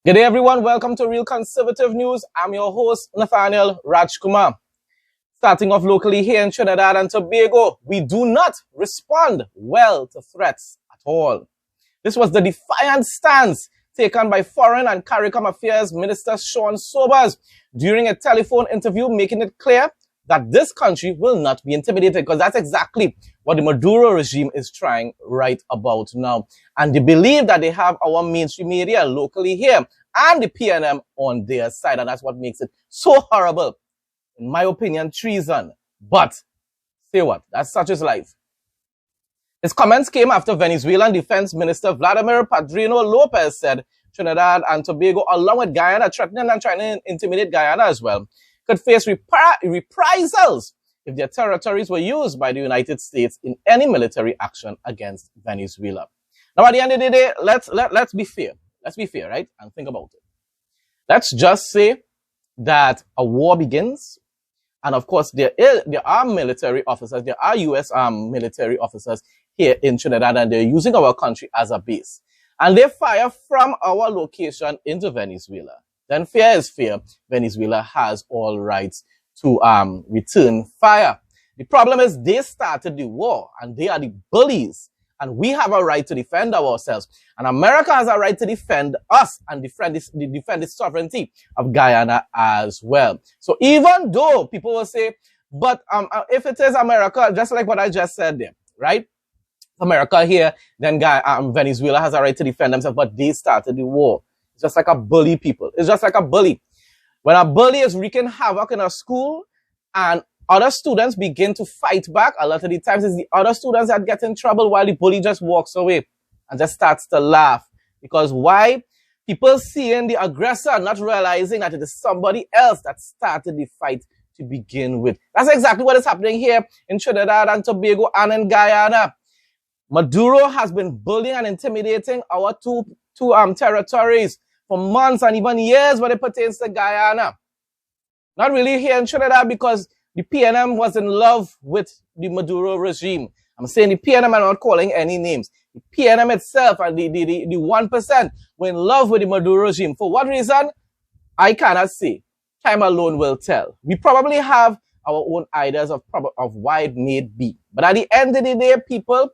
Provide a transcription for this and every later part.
Good day, everyone. Welcome to Real Conservative News. I'm your host, Nathaniel Rajkumar. Starting off locally here in Trinidad and Tobago, we do not respond well to threats at all. This was the defiant stance taken by Foreign and CARICOM Affairs Minister Sean Sobers during a telephone interview, making it clear that this country will not be intimidated, because that's exactly what the Maduro regime is trying right about now. And they believe that they have our mainstream media locally here and the PNM on their side. And that's what makes it so horrible. In my opinion, treason. But say what? That's such is life. His comments came after Venezuelan Defense Minister Vladimir Padrino Lopez said Trinidad and Tobago, along with Guyana, threatening and trying to intimidate Guyana as well, could face reprisals if their territories were used by the United States in any military action against Venezuela. Now, at the end of the day, let's be fair. Let's be fair, right? And think about it. Let's just say that a war begins. And of course, there are military officers, there are U.S. military officers here in Trinidad, and they're using our country as a base. And they fire from our location into Venezuela. Then fair is fair. Venezuela has all rights to return fire. The problem is they started the war, and they are the bullies. And we have a right to defend ourselves. And America has a right to defend us and defend the sovereignty of Guyana as well. So even though people will say, but if it is America, just like what I just said there, right? America here, then Venezuela has a right to defend themselves, but they started the war. It's just like a bully, people. It's just like a bully. When a bully is wreaking havoc in a school and other students begin to fight back, a lot of the times it's the other students that get in trouble while the bully just walks away and just starts to laugh. Because why? People seeing the aggressor, not realizing that it is somebody else that started the fight to begin with. That's exactly what is happening here in Trinidad and Tobago and in Guyana. Maduro has been bullying and intimidating our two territories for months and even years when it pertains to Guyana. Not really here in Trinidad, because the PNM was in love with the Maduro regime. I'm saying the PNM, I'm not calling any names. The PNM itself and the 1% were in love with the Maduro regime. For what reason? I cannot say. Time alone will tell. We probably have our own ideas of why it may be. But at the end of the day, people,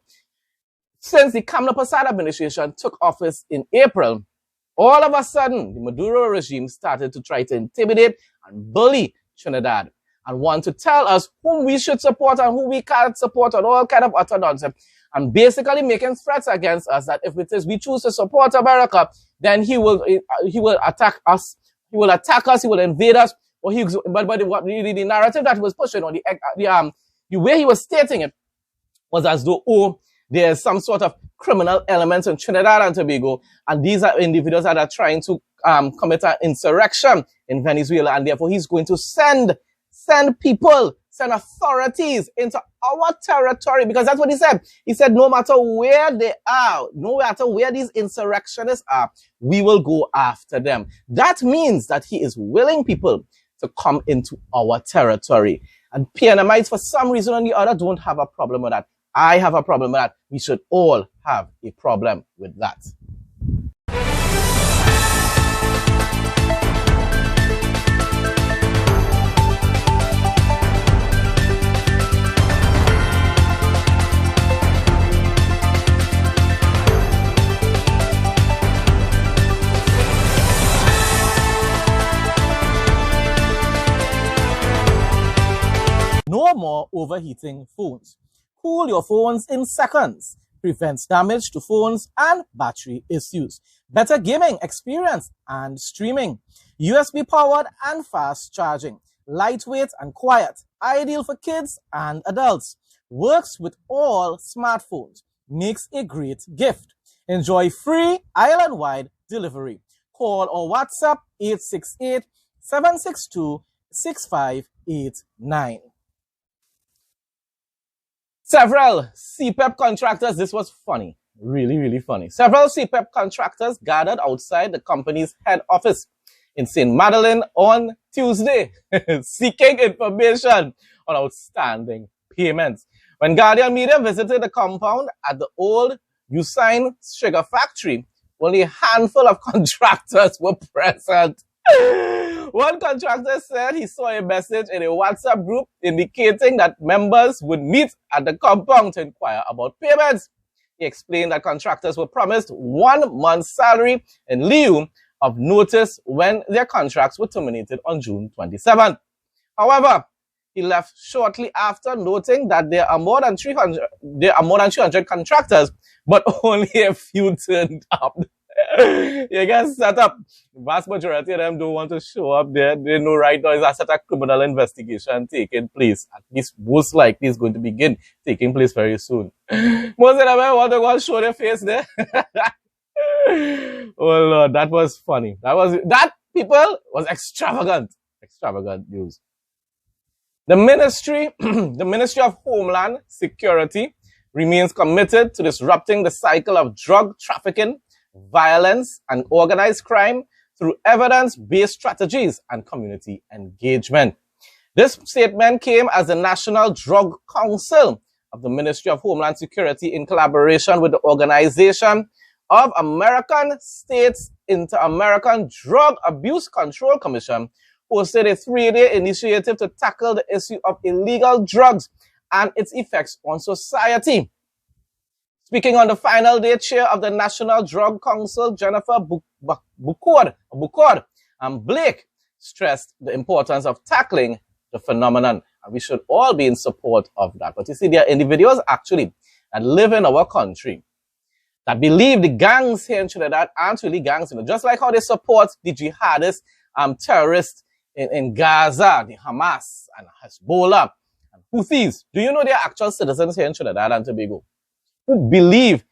since the Kamla Prasad administration took office in April, all of a sudden, the Maduro regime started to try to intimidate and bully Trinidad and want to tell us whom we should support and who we can't support, and all kind of utter nonsense. And basically making threats against us that if it is we choose to support America, then he will attack us. He will attack us. He will invade us. Or the narrative that he was pushing, or the way he was stating it, was as though there's some sort of criminal elements in Trinidad and Tobago, and these are individuals that are trying to commit an insurrection in Venezuela, and therefore he's going to send authorities into our territory, because that's what he said. He said, no matter where they are, no matter where these insurrectionists are, we will go after them. That means that he is willing people to come into our territory. And PNMites, for some reason or the other, don't have a problem with that. I have a problem with that. We should all have a problem with that. No more overheating phones. Cool your phones in seconds. Prevents damage to phones and battery issues. Better gaming experience and streaming. USB powered and fast charging. Lightweight and quiet. Ideal for kids and adults. Works with all smartphones. Makes a great gift. Enjoy free island-wide delivery. Call or WhatsApp 868-762-6589. Several CPEP contractors, this was funny, really, really funny. Several CPEP contractors gathered outside the company's head office in St. Madeleine on Tuesday, seeking information on outstanding payments. When Guardian Media visited the compound at the old Usain sugar factory, only a handful of contractors were present. One contractor said he saw a message in a WhatsApp group indicating that members would meet at the compound to inquire about payments. He explained that contractors were promised 1 month's salary in lieu of notice when their contracts were terminated on June 27th. However, he left shortly after, noting that there are more than 300 contractors, but only a few turned up. You get set up. The vast majority of them don't want to show up there. They know right now is a set of criminal investigation taking place. At least most likely is going to begin taking place very soon. Most of them want to go and show their face there. Oh Lord, that was funny. That people was extravagant. Extravagant news. The Ministry of Homeland Security remains committed to disrupting the cycle of drug trafficking, violence, and organized crime through evidence-based strategies and community engagement. This statement came as the National Drug Council of the Ministry of Homeland Security, in collaboration with the Organization of American States Inter-American Drug Abuse Control Commission, hosted a 3-day initiative to tackle the issue of illegal drugs and its effects on society. Speaking on the final day, chair of the National Drug Council, Jennifer Bukord and Blake, stressed the importance of tackling the phenomenon, and we should all be in support of that. But you see, there are individuals actually that live in our country that believe the gangs here in Trinidad aren't really gangs, just like how they support the jihadists, terrorists in Gaza, the Hamas and Hezbollah and Houthis. Do you know they are actual citizens here in Trinidad and Tobago who believe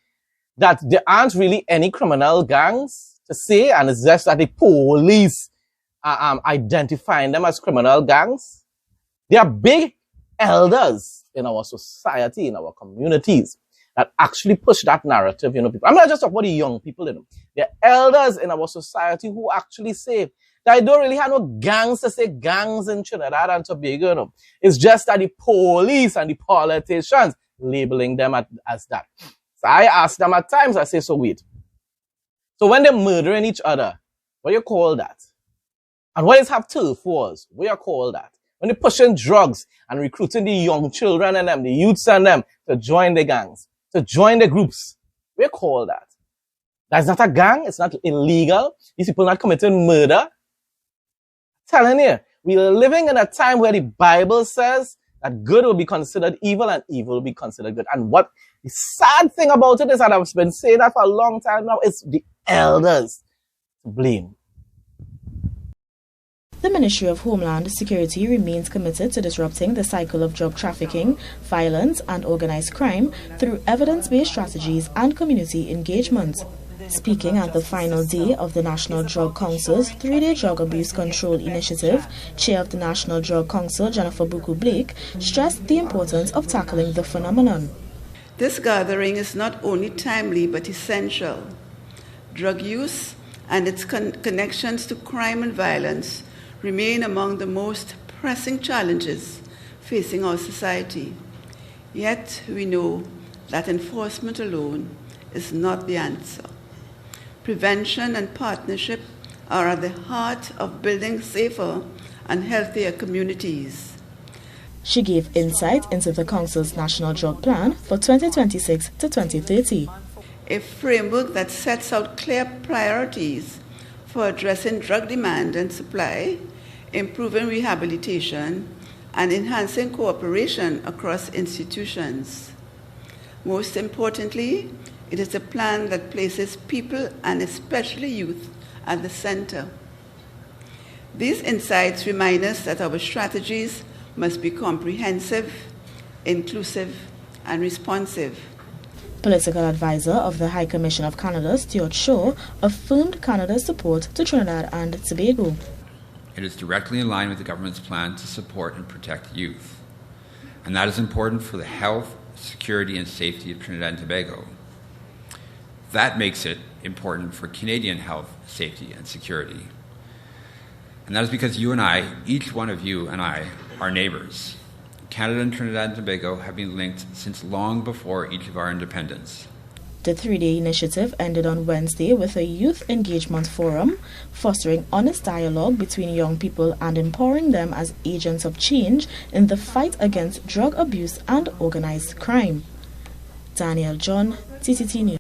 that there aren't really any criminal gangs to say, and it's just that the police are identifying them as criminal gangs? They are big elders in our society, in our communities, that actually push that narrative, people. I'm not just talking about the young people, There are elders in our society who actually say that I don't really have no gangs to say gangs in Trinidad and Tobago, It's just that the police and the politicians labeling them as that. So I ask them at times, I say, so wait. So when they're murdering each other, what do you call that? And when they have turf wars, what do you call that? When they're pushing drugs and recruiting the young children and them, the youths and them, to join the gangs, to join the groups, what do you call that? That's not a gang. It's not illegal. These people are not committing murder. Telling you, we are living in a time where the Bible says that good will be considered evil and evil will be considered good. And what the sad thing about it is, and I've been saying that for a long time now, it's the elders to blame. The Ministry of Homeland Security remains committed to disrupting the cycle of drug trafficking, violence, and organized crime through evidence-based strategies and community engagement. Speaking at the final day of the National Drug Council's 3-day Drug Abuse Control Initiative, Chair of the National Drug Council, Jennifer Blake, stressed the importance of tackling the phenomenon. This gathering is not only timely but essential. Drug use and its connections to crime and violence remain among the most pressing challenges facing our society. Yet we know that enforcement alone is not the answer. Prevention and partnership are at the heart of building safer and healthier communities. She gave insight into the Council's National Drug Plan for 2026 to 2030. A framework that sets out clear priorities for addressing drug demand and supply, improving rehabilitation, and enhancing cooperation across institutions. Most importantly, it is a plan that places people, and especially youth, at the center. These insights remind us that our strategies must be comprehensive, inclusive, and responsive. Political advisor of the High Commission of Canada, Stuart Shaw, affirmed Canada's support to Trinidad and Tobago. It is directly in line with the government's plan to support and protect youth. And that is important for the health, security, and safety of Trinidad and Tobago. That makes it important for Canadian health, safety, and security. And that is because you and I, each one of you and I, are neighbors. Canada and Trinidad and Tobago have been linked since long before each of our independence. The 3-day initiative ended on Wednesday with a youth engagement forum, fostering honest dialogue between young people and empowering them as agents of change in the fight against drug abuse and organized crime. Daniel John, TTT News.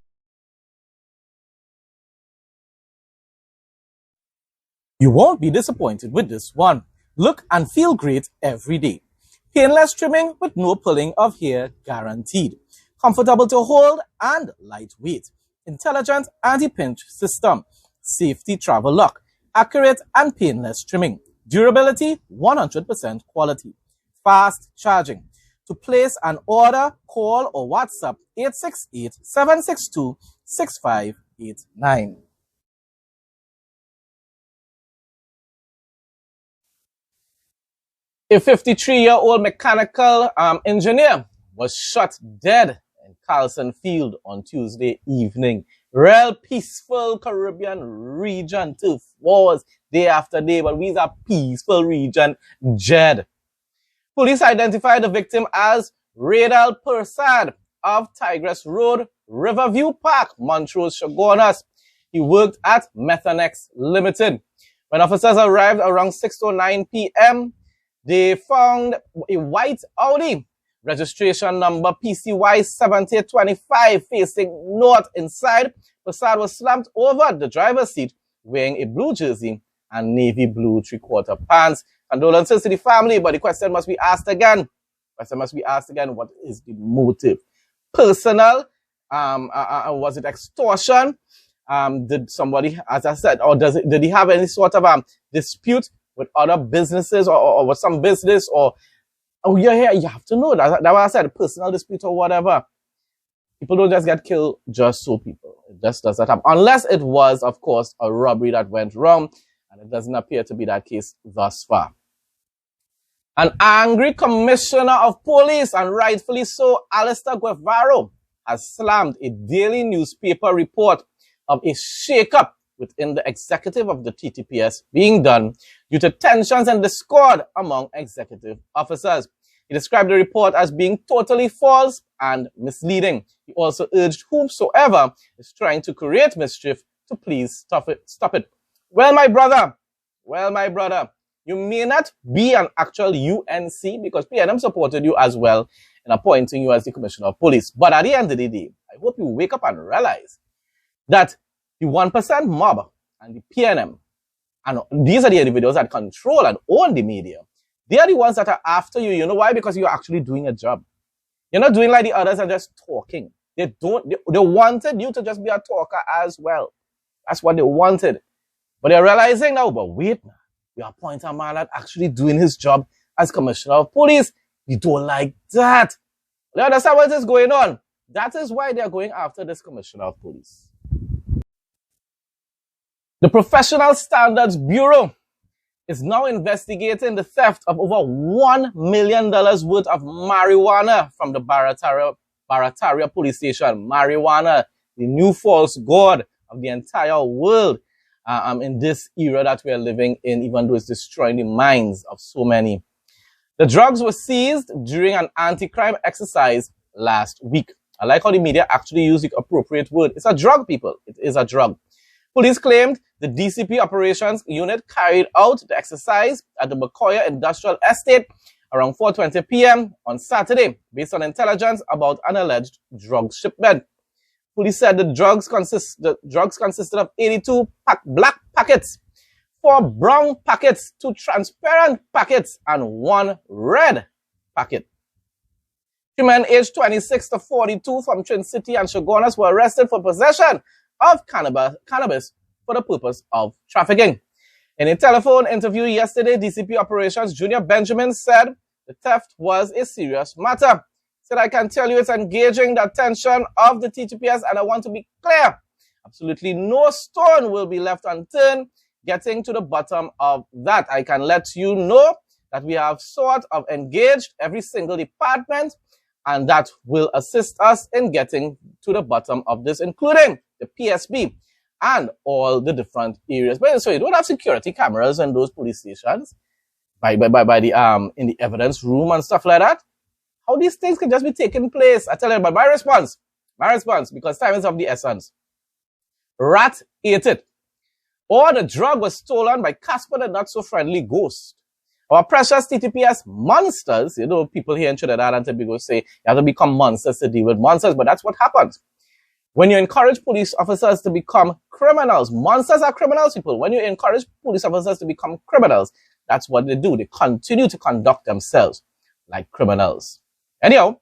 You won't be disappointed with this one. Look and feel great every day. Painless trimming with no pulling of hair guaranteed. Comfortable to hold and lightweight. Intelligent anti-pinch system. Safety travel lock. Accurate and painless trimming. Durability, 100% quality. Fast charging. To place an order, call or WhatsApp 868-762-6589. A 53-year-old mechanical engineer was shot dead in Carlson Field on Tuesday evening. Real peaceful Caribbean region, turf wars day after day, but we are peaceful region, Jed. Police identified the victim as Radal Persad of Tigress Road, Riverview Park, Montrose, Chaguanas. He worked at Methanex Limited. When officers arrived around 6:09 p.m., they found a white Audi, registration number PCY 7025, facing north. Inside, Persad was slumped over the driver's seat, wearing a blue jersey and navy blue three-quarter pants. Condolences to the family, but the question must be asked again. What is the motive? Personal? Was it extortion? Did somebody, as I said, or did he have any sort of dispute with other businesses or with some business, or you're here, you have to know that's why I said personal dispute or whatever. People don't just get killed just so, people. It just does not happen. Unless it was, of course, a robbery that went wrong, and it doesn't appear to be that case thus far. An angry commissioner of police, and rightfully so, Alistair Guevara, has slammed a daily newspaper report of a shake-up within the executive of the TTPS being done due to tensions and discord among executive officers. He described the report as being totally false and misleading. He also urged whomsoever is trying to create mischief to please stop it. Well, my brother, you may not be an actual UNC because PNM supported you as well in appointing you as the Commissioner of Police. But at the end of the day, I hope you wake up and realize that the 1% mob and the PNM, and these are the individuals that control and own the media. They are the ones that are after you. You know why? Because you're actually doing a job. You're not doing like the others and just talking. They wanted you to just be a talker as well. That's what they wanted. But they're realizing now, but wait, we appoint a man that actually doing his job as Commissioner of Police. We don't like that. You understand what is going on? That is why they're going after this Commissioner of Police. The Professional Standards Bureau is now investigating the theft of over $1 million worth of marijuana from the Barataria police station. Marijuana, the new false god of the entire world in this era that we are living in, even though it's destroying the minds of so many. The drugs were seized during an anti-crime exercise last week. I like how the media actually used the appropriate word. It's a drug, people. It is a drug. Police claimed the DCP operations unit carried out the exercise at the Bacoya Industrial Estate around 4:20 p.m. on Saturday, based on intelligence about an alleged drug shipment. Police said the drugs consisted of 82 black packets, 4 brown packets, 2 transparent packets, and 1 red packet. 3 men aged 26 to 42 from Trin City and Chaguanas were arrested for possession of cannabis for the purpose of trafficking. In a telephone interview yesterday, DCP Operations Junior Benjamin said the theft was a serious matter. He said, I can tell you it's engaging the attention of the TTPS, and I want to be clear. Absolutely no stone will be left unturned getting to the bottom of that. I can let you know that we have sort of engaged every single department, and that will assist us in getting to the bottom of this, including the PSB and all the different areas. But so you don't have security cameras in those police stations by the in the evidence room and stuff like that. How these things can just be taking place? I tell you, but my response My response, because time is of the essence. Rat ate it. Or the drug was stolen by Casper the not-so-friendly ghost. Our precious TTPS monsters, you know, people here in Trinidad and Tobago say you have to become monsters to deal with monsters, but that's what happens. When you encourage police officers to become criminals, monsters are criminals, people. When you encourage police officers to become criminals, that's what they do. They continue to conduct themselves like criminals. Anyhow,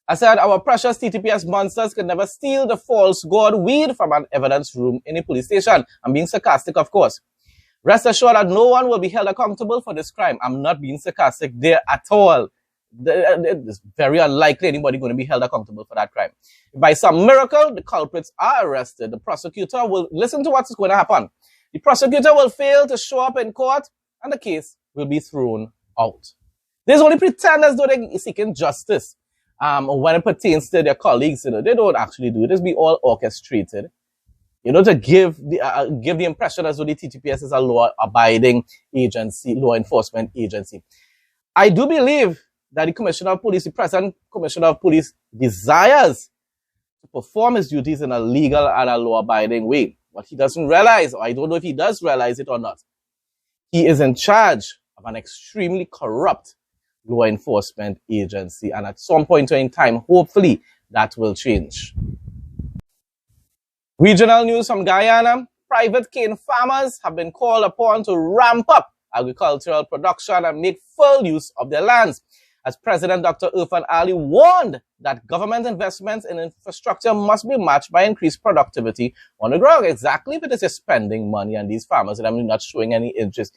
I said our precious TTPS monsters could never steal the false god weed from an evidence room in a police station. I'm being sarcastic, of course. Rest assured that no one will be held accountable for this crime. I'm not being sarcastic there at all. It's very unlikely anybody going to be held accountable for that crime. If by some miracle, the culprits are arrested, the prosecutor will listen to what's going to happen. The prosecutor will fail to show up in court, and the case will be thrown out. There's only pretend as though they're seeking justice. When it pertains to their colleagues, you know, they don't actually do it. It's be all orchestrated. You know, to give the impression as though the TTPS is a law-abiding agency, law enforcement agency. I do believe that the Commissioner of Police, the present Commissioner of Police, desires to perform his duties in a legal and a law-abiding way. What he doesn't realize, or I don't know if he does realize it or not, he is in charge of an extremely corrupt law enforcement agency. And at some point in time, hopefully, that will change. Regional news from Guyana. Private cane farmers have been called upon to ramp up agricultural production and make full use of their lands, as President Dr. Irfan Ali warned that government investments in infrastructure must be matched by increased productivity on the ground. Exactly, if it is you're spending money on these farmers and I'm not showing any interest,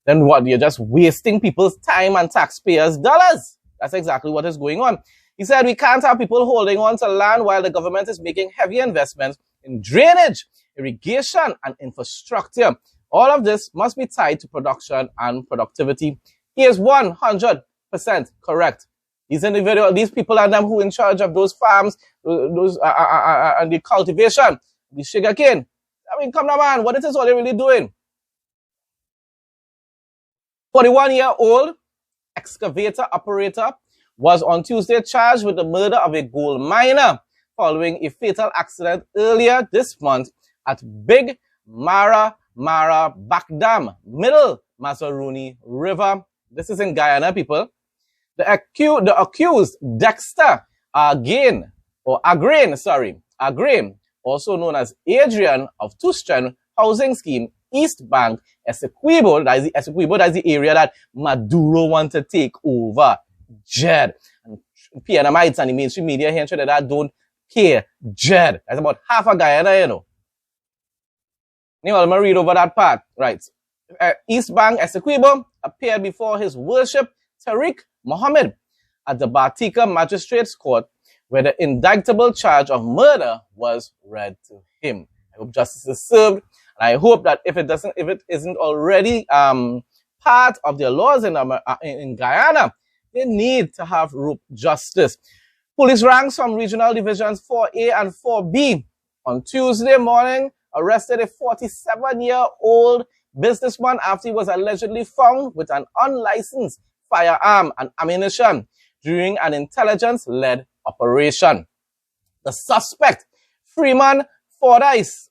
then what? You're just wasting people's time and taxpayers' dollars. That's exactly what is going on. He said we can't have people holding on to land while the government is making heavy investments in drainage, irrigation, and infrastructure. All of this must be tied to production and productivity. He is 100% correct. These individuals, these people are them who are in charge of those farms, and the cultivation, the sugarcane. I mean, come on, man, what is this all they're really doing? 41-year-old excavator operator was on Tuesday charged with the murder of a gold miner following a fatal accident earlier this month at Big Mara Back Dam, Middle Mazaruni River. This is in Guyana, people. The accused Dexter Agrane, also known as Adrian of Two-Strand Housing Scheme, East Bank, Essequibo, that is the area that Maduro wants to take over. Jed. And PNMites and the mainstream media here in Trinidad don't care. Jed. That's about half of Guyana, you know. Now, I'm going to read over that part. Right. East Bank Essequibo appeared before his worship, Tariq Mohammed, at the Batika Magistrates Court, where the indictable charge of murder was read to him. I hope justice is served. And I hope that if it isn't already part of their laws in Guyana, they need to have rope justice. Police ranks from regional divisions 4A and 4B on Tuesday morning arrested a 47-year-old businessman after he was allegedly found with an unlicensed firearm and ammunition during an intelligence-led operation. The suspect, Freeman Fordyce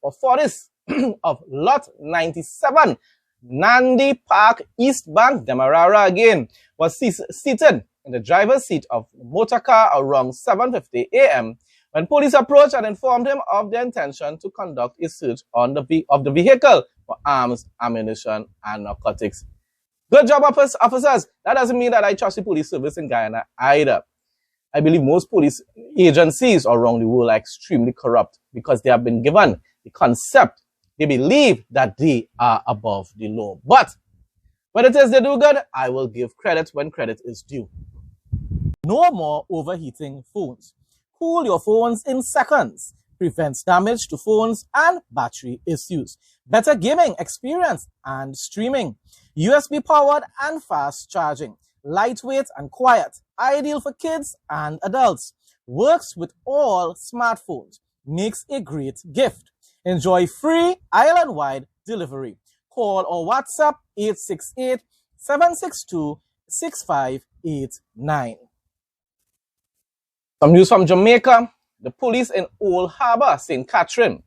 of Lot 97, Nandi Park, East Bank, Demerara again, was seated in the driver's seat of a motor car around 7:50 a.m. when police approached and informed him of their intention to conduct a search of the vehicle for arms, ammunition, and narcotics. Good job, officers. That doesn't mean that I trust the police service in Guyana either. I believe most police agencies around the world are extremely corrupt because they have been given the concept. They believe that they are above the law. But when it is they do good, I will give credit when credit is due. No more overheating phones. Cool your phones in seconds. Prevents damage to phones and battery issues. Better gaming experience and streaming. USB powered and fast charging. Lightweight and quiet. Ideal for kids and adults. Works with all smartphones. Makes a great gift. Enjoy free island-wide delivery. Call or WhatsApp 868-762-6589. Some news from Jamaica. the police in Old Harbor, St. Catherine,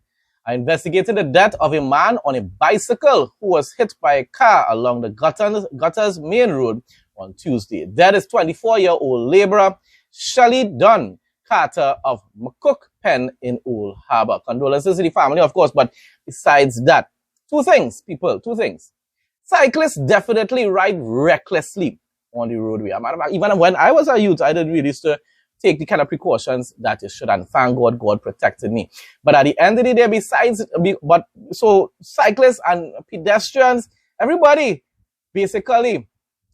are investigating the death of a man on a bicycle who was hit by a car along the Gutters Main Road on Tuesday. That is 24-year-old laborer Shelley Dunn Carter of McCook Pen in Old Harbor. Condolences to the family, of course, but besides that, two things. Cyclists definitely ride recklessly on the roadway. Even when I was a youth, I didn't really used to take the kind of precautions that you should, and thank God, God protected me. But at the end of the day, so cyclists and pedestrians, everybody basically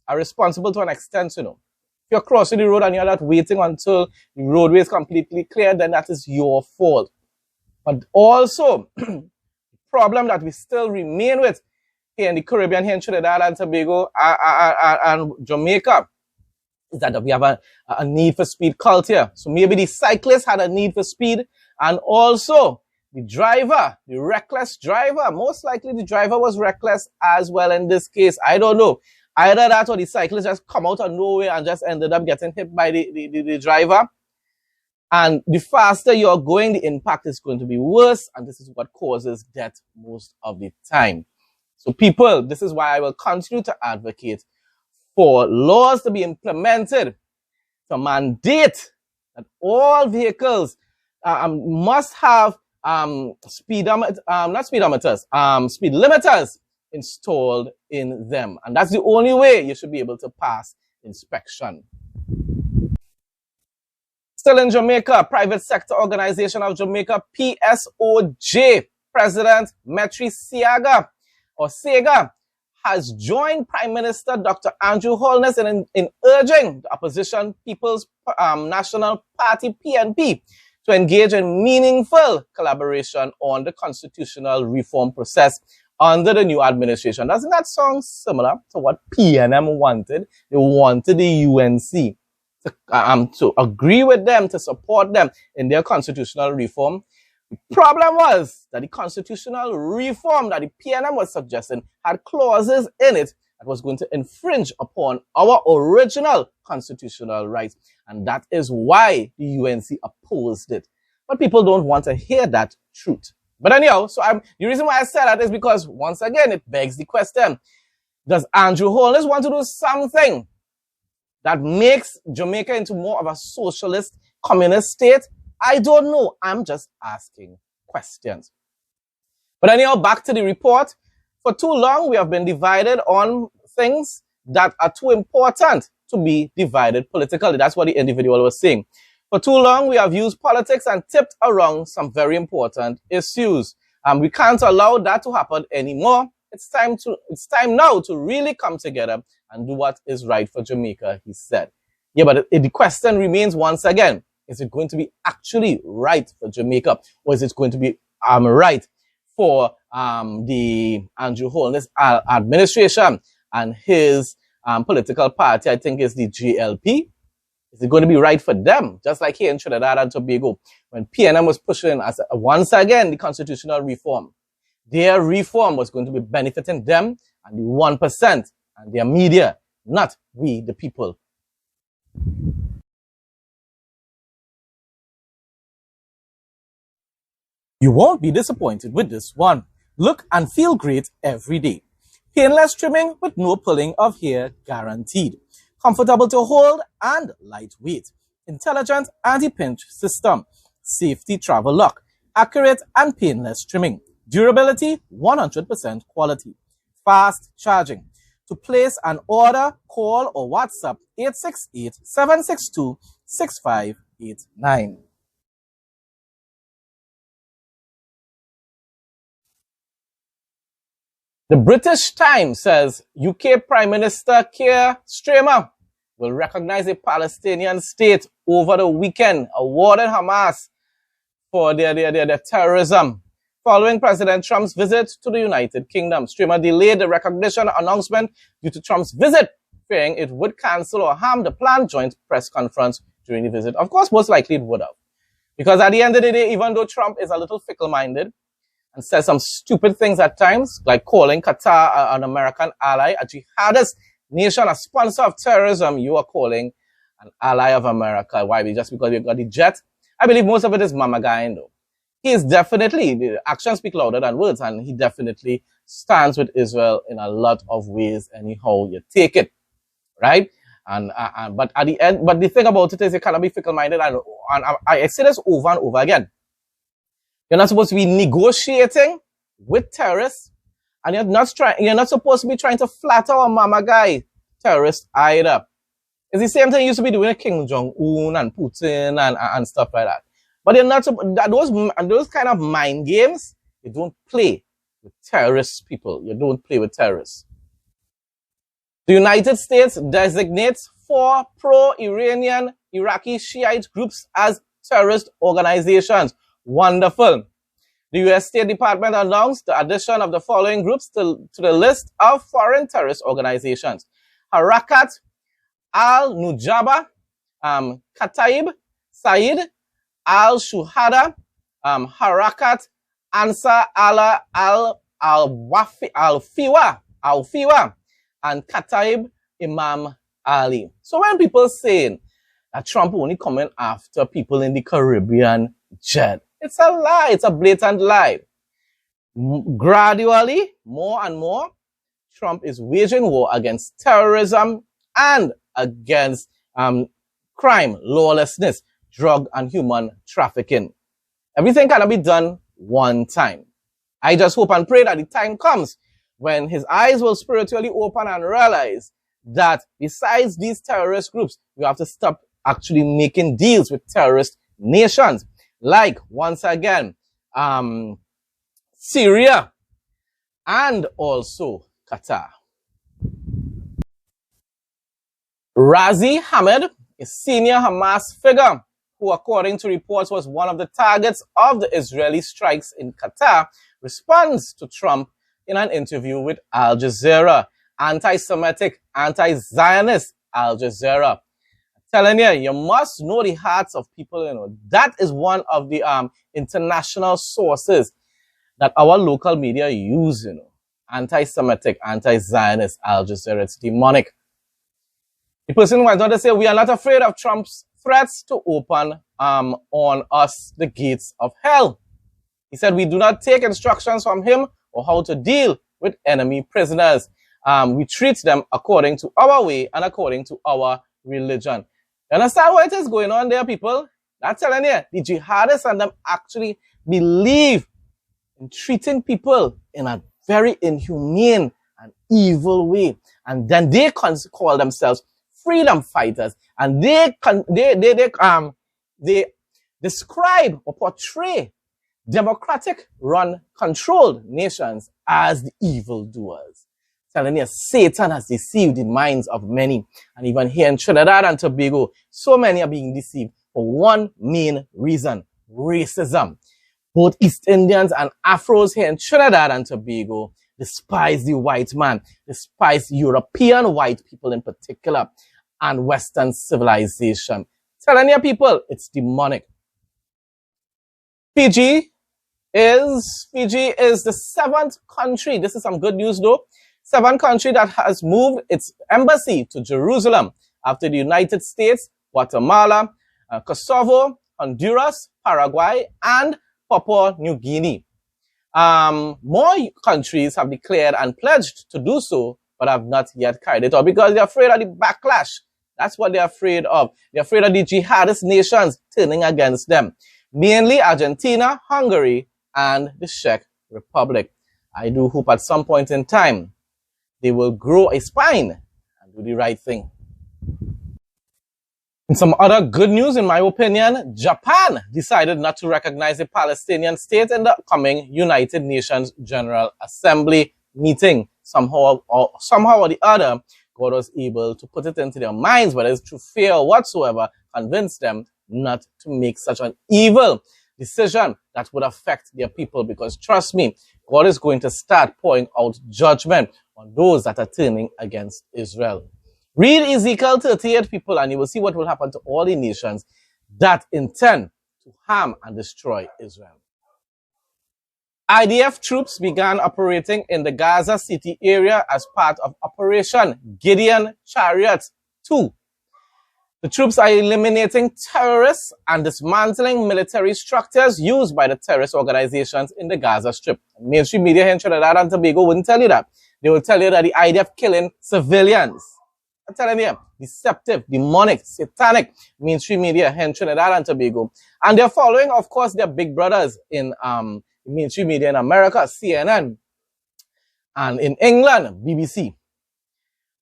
are responsible to an extent, you know. If you're crossing the road and you're not waiting until the roadway is completely clear, then that is your fault. But also, the problem that we still remain with here in the Caribbean, here in Trinidad and Tobago and Jamaica, is that we have a need for speed culture. So maybe the cyclist had a need for speed, and also the driver, the reckless driver, most likely the driver was reckless as well in this case. I don't know. Either that or the cyclist just come out of nowhere and just ended up getting hit by the driver. And the faster you're going, the impact is going to be worse. And this is what causes death most of the time. So people, this is why I will continue to advocate for laws to be implemented to mandate that all vehicles must have speed limiters installed in them. And that's the only way you should be able to pass inspection. Still in Jamaica, private sector organization of Jamaica, PSOJ, President Metri Sega has joined Prime Minister Dr. Andrew Holness in urging the opposition People's National Party, PNP, to engage in meaningful collaboration on the constitutional reform process under the new administration. Doesn't that sound similar to what PNM wanted? They wanted the UNC to agree with them, to support them in their constitutional reform. The problem was that the constitutional reform that the PNM was suggesting had clauses in it that was going to infringe upon our original constitutional rights. And that is why the UNC opposed it. But people don't want to hear that truth. But anyhow, so the reason why I said that is because, once again, it begs the question, does Andrew Holness want to do something that makes Jamaica into more of a socialist, communist state? I don't know. I'm just asking questions. But anyhow, back to the report. For too long, we have been divided on things that are too important to be divided politically. That's what the individual was saying. For too long, we have used politics and tipped around some very important issues. We can't allow that to happen anymore. It's time now to really come together and do what is right for Jamaica, he said. Yeah, but the question remains once again, is it going to be actually right for Jamaica, or is it going to be right for the Andrew Holness administration and his political party? I think is the JLP. Is it going to be right for them? Just like here in Trinidad and Tobago, when PNM was pushing once again the constitutional reform, their reform was going to be benefiting them and the 1% and their media, not we, the people. You won't be disappointed with this one. Look and feel great every day. Painless trimming with no pulling of hair guaranteed. Comfortable to hold and lightweight. Intelligent anti-pinch system. Safety travel lock. Accurate and painless trimming. Durability, 100% quality. Fast charging. To place an order, call or WhatsApp 868-762-6589. The British Times says UK Prime Minister Keir Starmer will recognize a Palestinian state over the weekend, awarding Hamas for their terrorism. Following President Trump's visit to the United Kingdom, Starmer delayed the recognition announcement due to Trump's visit, fearing it would cancel or harm the planned joint press conference during the visit. Of course, most likely it would have. Because at the end of the day, even though Trump is a little fickle-minded, and says some stupid things at times, like calling Qatar an American ally, a jihadist nation, a sponsor of terrorism, you are calling an ally of America. Why? Just because we've got the jet. I believe most of it is mama guy, though. He is definitely, the actions speak louder than words, and he definitely stands with Israel in a lot of ways, anyhow you take it, right? But at the end, but the thing about it is you cannot be fickle-minded, and I say this over and over again. You're not supposed to be negotiating with terrorists, and you're not supposed to be trying to flatter our mama guy terrorists either. It's the same thing you used to be doing with Kim Jong-un and Putin and stuff like that. But you're not those kind of mind games, you don't play with terrorist people. You don't play with terrorists. The United States designates 4 pro-Iranian Iraqi Shiite groups as terrorist organizations. Wonderful. The U.S. State Department announced the addition of the following groups to the list of foreign terrorist organizations: Harakat al-Nujaba, Kataib Said al-Shuhada, Harakat Ansar Allah al-Fiwa, and Kataib Imam Ali. So when people saying that Trump only coming after people in the Caribbean jet, it's a lie. It's a blatant lie. Gradually, more and more, Trump is waging war against terrorism and against crime, lawlessness, drug and human trafficking. Everything cannot be done one time. I just hope and pray that the time comes when his eyes will spiritually open and realize that besides these terrorist groups, you have to stop actually making deals with terrorist nations, like, once again, Syria and also Qatar. Razi Hamid, a senior Hamas figure who, according to reports, was one of the targets of the Israeli strikes in Qatar, responds to Trump in an interview with Al Jazeera, anti-Semitic, anti-Zionist Al Jazeera. I'm telling you, you must know the hearts of people, you know. That is one of the international sources that our local media use, you know. Anti-Semitic, anti-Zionist Al Jazeera. It's demonic. The person went on to say, we are not afraid of Trump's threats to open on us the gates of hell. He said, we do not take instructions from him or how to deal with enemy prisoners. We treat them according to our way and according to our religion. You understand what is going on there, people? I'm telling you, the jihadists and them actually believe in treating people in a very inhumane and evil way. And then they call themselves freedom fighters, and they describe or portray democratic run controlled nations as the evildoers. Telling you, Satan has deceived the minds of many, and even here in Trinidad and Tobago, so many are being deceived for one main reason: racism. Both East Indians and Afros here in Trinidad and Tobago despise the white man, despise European white people in particular, and Western civilization. Telling you people, it's demonic. Fiji is the 7th country. This is some good news though. 7th country that has moved its embassy to Jerusalem after the United States, Guatemala, Kosovo, Honduras, Paraguay, and Papua New Guinea. More countries have declared and pledged to do so, but have not yet carried it out because they're afraid of the backlash. That's what they're afraid of. They're afraid of the jihadist nations turning against them. Mainly Argentina, Hungary, and the Czech Republic. I do hope at some point in time they will grow a spine and do the right thing. In some other good news, in my opinion, Japan decided not to recognize a Palestinian state in the upcoming United Nations General Assembly meeting. Somehow or the other, God was able to put it into their minds, whether it's through fear or whatsoever, convince them not to make such an evil decision that would affect their people. Because trust me, God is going to start pouring out judgment on those that are turning against Israel. Read Ezekiel 38, people, and you will see what will happen to all the nations that intend to harm and destroy Israel. IDF troops began operating in the Gaza City area as part of Operation Gideon Chariot 2. The troops are eliminating terrorists and dismantling military structures used by the terrorist organizations in the Gaza Strip. Mainstream media here in Trinidad and Tobago wouldn't tell you that. They will tell you that the idea of killing civilians. I'm telling you, deceptive, demonic, satanic mainstream media here in Trinidad and Tobago. And they're following, of course, their big brothers in mainstream media in America, CNN, and in England, BBC.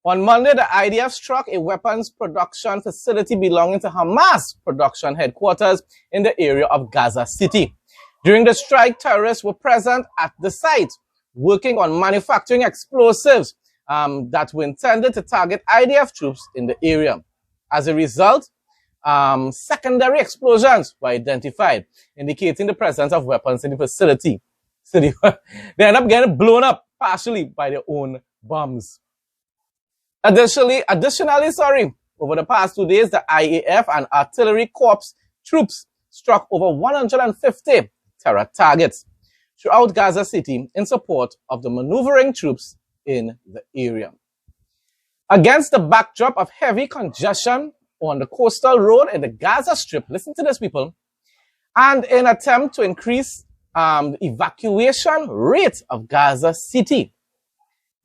On Monday, the IDF struck a weapons production facility belonging to Hamas production headquarters in the area of Gaza City. During the strike, terrorists were present at the site, working on manufacturing explosives that were intended to target IDF troops in the area. As a result, secondary explosions were identified, indicating the presence of weapons in the facility. So they end up getting blown up partially by their own bombs. Additionally, over the past 2 days, the IAF and Artillery Corps troops struck over 150 terror targets throughout Gaza City in support of the maneuvering troops in the area. Against the backdrop of heavy congestion on the coastal road in the Gaza Strip, listen to this, people, and in an attempt to increase the evacuation rate of Gaza City,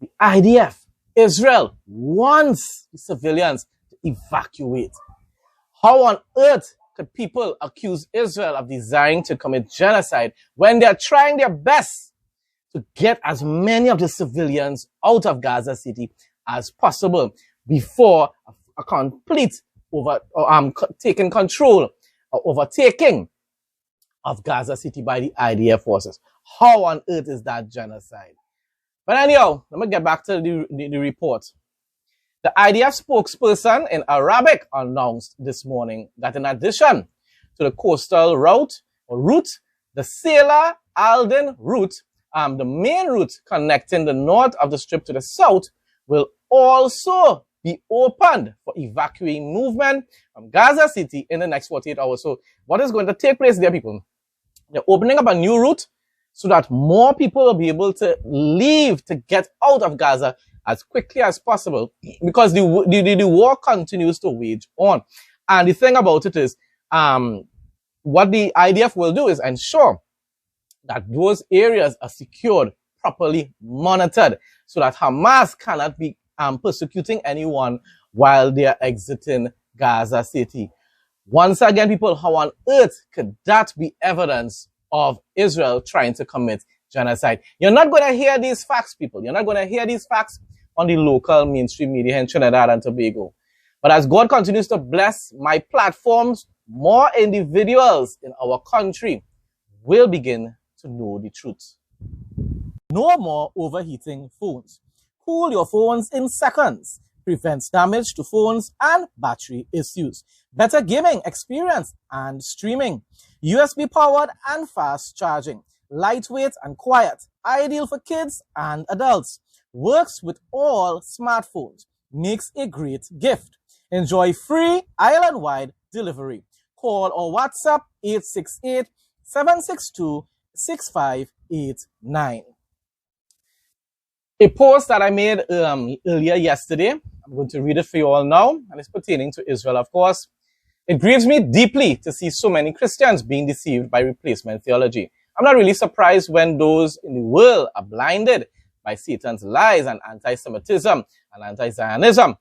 the IDF, Israel, wants the civilians to evacuate. How on earth could people accuse Israel of desiring to commit genocide when they're trying their best to get as many of the civilians out of Gaza City as possible before a complete taking control or overtaking of Gaza City by the IDF forces? How on earth is that genocide? But anyhow, let me get back to the report. The IDF spokesperson in Arabic announced this morning that in addition to the coastal route, the Sailor Alden route, the main route connecting the north of the strip to the south, will also be opened for evacuating movement from Gaza City in the next 48 hours. So what is going to take place there, people? They're opening up a new route so that more people will be able to leave to get out of Gaza as quickly as possible, because the war continues to wage on. And the thing about it is, what the IDF will do is ensure that those areas are secured, properly monitored, so that Hamas cannot be persecuting anyone while they are exiting Gaza City. Once again, people, how on earth could that be evidence of Israel trying to commit genocide? You're not going to hear these facts, people. You're not going to hear these facts on the local mainstream media in Trinidad and Tobago. But as God continues to bless my platforms, more individuals in our country will begin to know the truth. No more overheating phones. Cool your phones in seconds. Prevents damage to phones and battery issues. Better gaming experience and streaming. USB powered and fast charging. Lightweight and quiet. Ideal for kids and adults. Works with all smartphones. Makes a great gift. Enjoy free island-wide delivery. Call or WhatsApp 868-762-6589. A post that I made earlier yesterday, I'm going to read it for you all now, and it's pertaining to Israel, of course. It grieves me deeply to see so many Christians being deceived by replacement theology. I'm not really surprised when those in the world are blinded by Satan's lies and anti-Semitism and anti-Zionism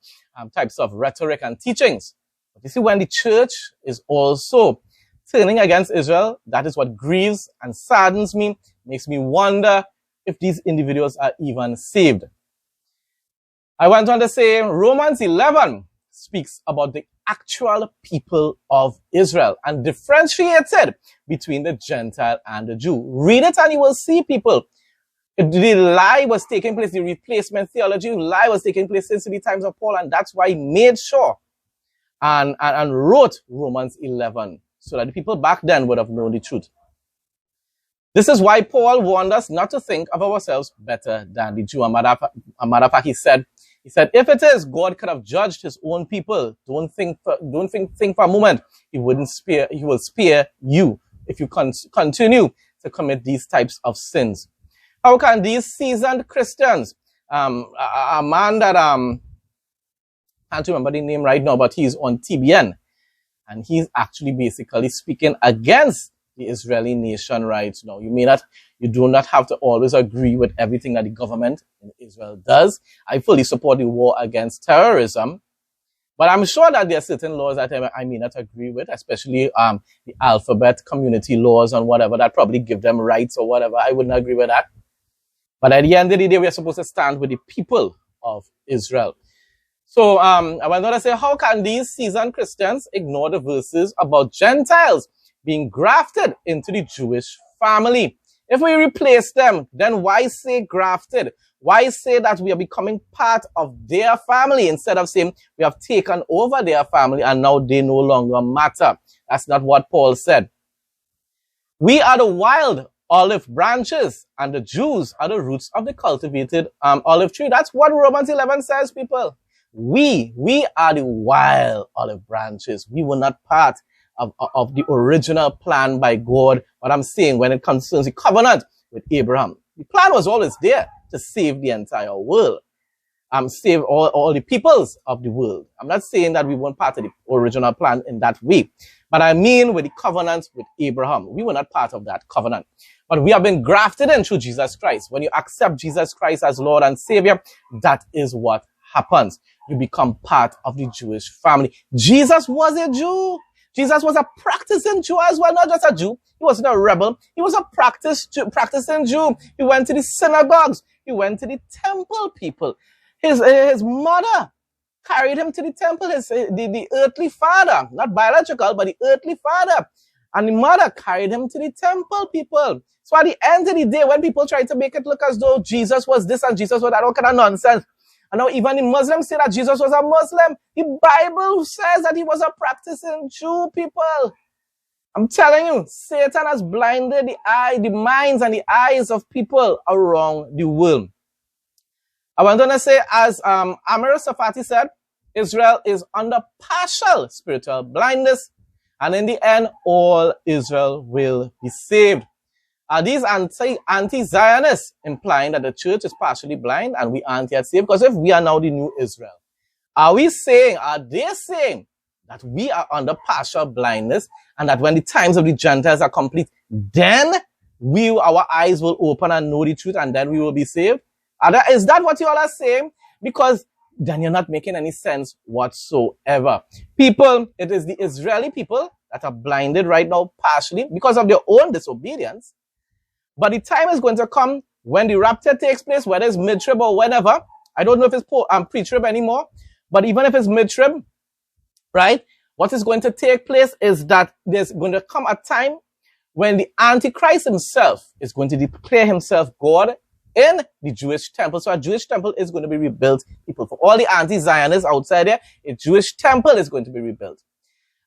types of rhetoric and teachings. But you see, when the church is also turning against Israel, that is what grieves and saddens me, makes me wonder if these individuals are even saved. I went on to say Romans 11 speaks about the actual people of Israel and differentiated between the Gentile and the Jew. Read it and you will see, people. The lie was taking place, the replacement theology, the lie was taking place since the times of Paul, and that's why he made sure and wrote Romans 11 so that the people back then would have known the truth. This is why Paul warned us not to think of ourselves better than the Jew. A matter of fact, he said, if it is God could have judged his own people, don't think for a moment he will spare you if you continue to commit these types of sins. How can these seasoned Christians, a man that can't remember the name right now, but he's on TBN. And he's actually basically speaking against the Israeli nation right now. You do not have to always agree with everything that the government in Israel does. I fully support the war against terrorism. But I'm sure that there are certain laws that I may not agree with, especially the alphabet community laws and whatever that probably give them rights or whatever. I wouldn't agree with that. But at the end of the day, we are supposed to stand with the people of Israel. So I was going to say, how can these seasoned Christians ignore the verses about Gentiles being grafted into the Jewish family? If we replace them, then why say grafted? Why say that we are becoming part of their family instead of saying we have taken over their family and now they no longer matter? That's not what Paul said. We are the wild olive branches and the Jews are the roots of the cultivated olive tree. That's what Romans 11 says, people. We are the wild olive branches. We were not part of the original plan by God. What I'm saying when it concerns the covenant with Abraham. The plan was always there to save the entire world. Save all the peoples of the world. I'm not saying that we weren't part of the original plan in that way. But I mean with the covenant with Abraham. We were not part of that covenant. But we have been grafted in through Jesus Christ. When you accept Jesus Christ as Lord and Savior, that is what happens. You become part of the Jewish family. Jesus was a Jew. Jesus was a practicing Jew as well, not just a Jew. He wasn't a rebel. He was a practicing Jew. He went to the synagogues. He went to the temple, people. His mother carried him to the temple. The earthly father, not biological, but the earthly father. And the mother carried him to the temple, people. So at the end of the day, when people try to make it look as though Jesus was this and Jesus was that, all kind of nonsense. And now even the Muslims say that Jesus was a Muslim. The Bible says that he was a practicing Jew, people. I'm telling you, Satan has blinded the minds and the eyes of people around the world. I want to say, as Amir Safati said, Israel is under partial spiritual blindness. And in the end, all Israel will be saved. Are these anti-Zionists implying that the church is partially blind and we aren't yet saved? Because if we are now the new Israel, are they saying that we are under partial blindness and that when the times of the Gentiles are complete, then our eyes will open and know the truth and then we will be saved? Is that what you all are saying? Because then you're not making any sense whatsoever. People, it is the Israeli people that are blinded right now partially because of their own disobedience. But the time is going to come when the rapture takes place, whether it's mid-trib or whenever. I don't know if it's pre-trib anymore, but even if it's mid-trib, right? What is going to take place is that there's going to come a time when the Antichrist himself is going to declare himself God in the Jewish temple. So a Jewish temple is going to be rebuilt, people. For all the anti-Zionists outside there, a Jewish temple is going to be rebuilt.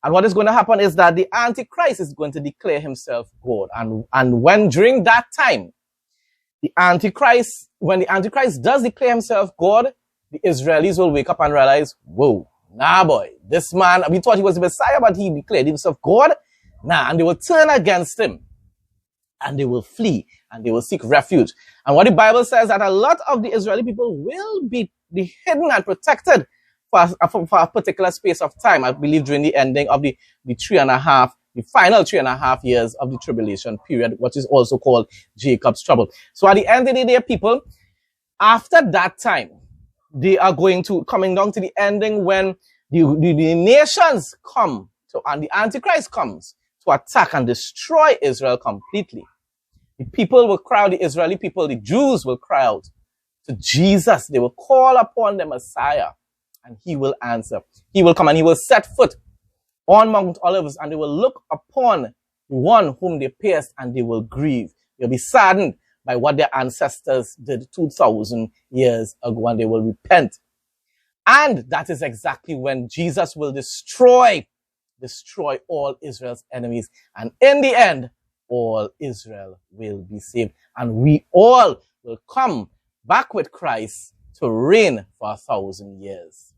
And what is going to happen is that the Antichrist is going to declare himself God. And when during that time, when the Antichrist does declare himself God, the Israelis will wake up and realize, whoa, nah boy, this man, we thought he was the Messiah, but he declared himself God. Nah, and they will turn against him. And they will flee and they will seek refuge. And what the Bible says that a lot of the Israeli people will be hidden and protected for a particular space of time, I believe during the ending of the final 3.5 years of the tribulation period, which is also called Jacob's trouble. So at the end of the day, people, after that time, they are coming down to the ending when the nations come and the Antichrist comes to attack and destroy Israel completely. The people will cry out, the Israeli people, the Jews will cry out to Jesus. They will call upon the Messiah. And he will answer. He will come and he will set foot on Mount Olives and they will look upon the one whom they pierced and they will grieve. They'll be saddened by what their ancestors did 2,000 years ago and they will repent. And that is exactly when Jesus will destroy all Israel's enemies. And in the end, all Israel will be saved. And we all will come back with Christ to reign for 1,000 years.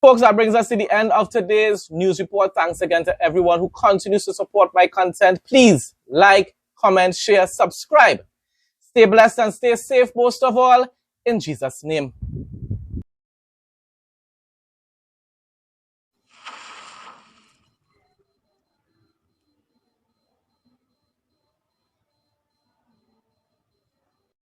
Folks, that brings us to the end of today's news report. Thanks again to everyone who continues to support my content. Please like, comment, share, subscribe. Stay blessed and stay safe most of all. In Jesus' name.